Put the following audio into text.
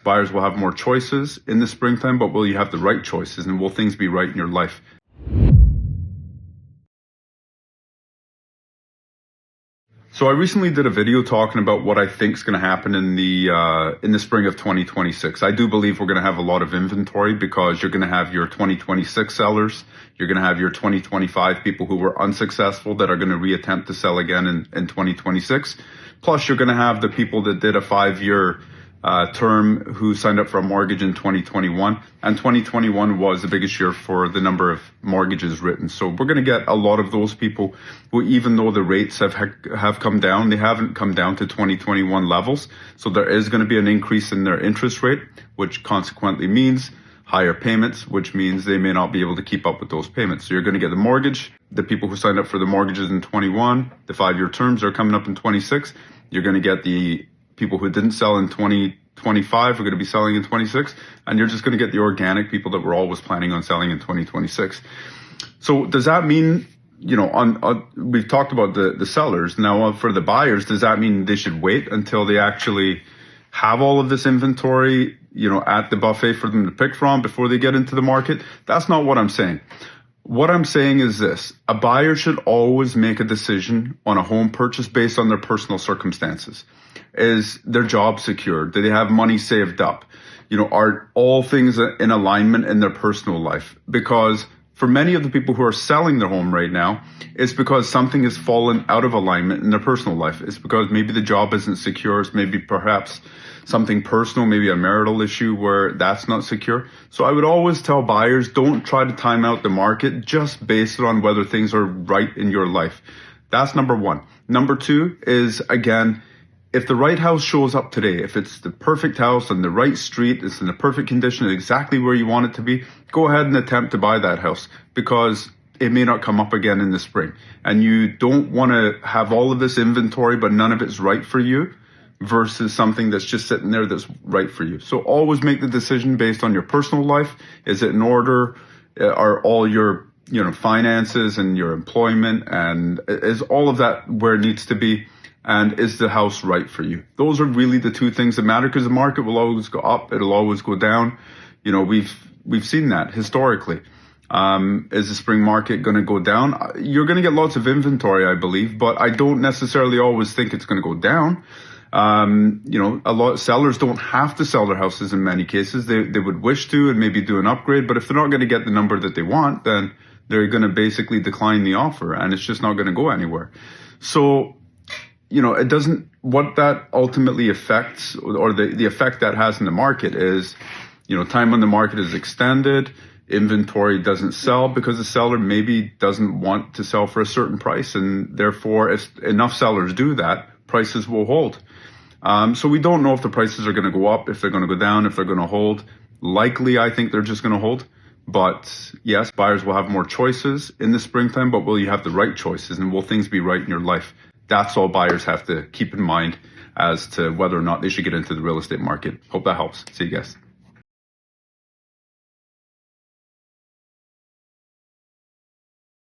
buyers will have more choices in the springtime, but will you have the right choices, and will things be right in your life? So I recently did a video talking about what I think is going to happen in the spring of 2026. I do believe we're going to have a lot of inventory because you're going to have your 2026 sellers. You're going to have your 2025 people who were unsuccessful that are going to reattempt to sell again in 2026. Plus, you're going to have the people that did a 5-year term who signed up for a mortgage in 2021, and 2021 was the biggest year for the number of mortgages written. So we're going to get a lot of those people who, even though the rates have come down, they haven't come down to 2021 levels. So there is going to be an increase in their interest rate, which consequently means higher payments, which means they may not be able to keep up with those payments. So you're going to get the mortgage, the people who signed up for the mortgages in 21, the 5-year terms are coming up in 26. You're going to get the people who didn't sell in 2025 are going to be selling in 26, and you're just going to get the organic people that were always planning on selling in 2026. So does that mean, we've talked about the sellers. Now for the buyers, does that mean they should wait until they actually have all of this inventory, at the buffet for them to pick from before they get into the market? That's not what I'm saying. What I'm saying is this: a buyer should always make a decision on a home purchase based on their personal circumstances. Is their job secure? Do they have money saved up? Are all things in alignment in their personal life? Because for many of the people who are selling their home right now, it's because something has fallen out of alignment in their personal life. It's because maybe the job isn't secure. It's maybe perhaps something personal, maybe a marital issue where that's not secure. So I would always tell buyers, don't try to time out the market just based on whether things are right in your life. That's number one. Number two is, again, if the right house shows up today, if it's the perfect house on the right street, it's in the perfect condition, exactly where you want it to be, go ahead and attempt to buy that house, because it may not come up again in the spring. And you don't want to have all of this inventory, but none of it's right for you, versus something that's just sitting there that's right for you. So always make the decision based on your personal life. Is it in order? Are all your finances and your employment, and is all of that where it needs to be? And is the house right for you? Those are really the two things that matter, because the market will always go up. It'll always go down. We've seen that historically. Is the spring market going to go down? You're going to get lots of inventory, I believe, but I don't necessarily always think it's going to go down. A lot of sellers don't have to sell their houses in many cases. They would wish to and maybe do an upgrade, but if they're not going to get the number that they want, then they're going to basically decline the offer, and it's just not going to go anywhere. So, it doesn't, what that ultimately affects, or the effect that has in the market is, time on the market is extended, inventory doesn't sell because the seller maybe doesn't want to sell for a certain price, and therefore if enough sellers do that, prices will hold. So we don't know if the prices are going to go up, if they're going to go down, if they're going to hold. Likely, I think they're just going to hold. But yes, buyers will have more choices in the springtime, but will you have the right choices, and will things be right in your life? That's all buyers have to keep in mind as to whether or not they should get into the real estate market. Hope that helps. See you guys.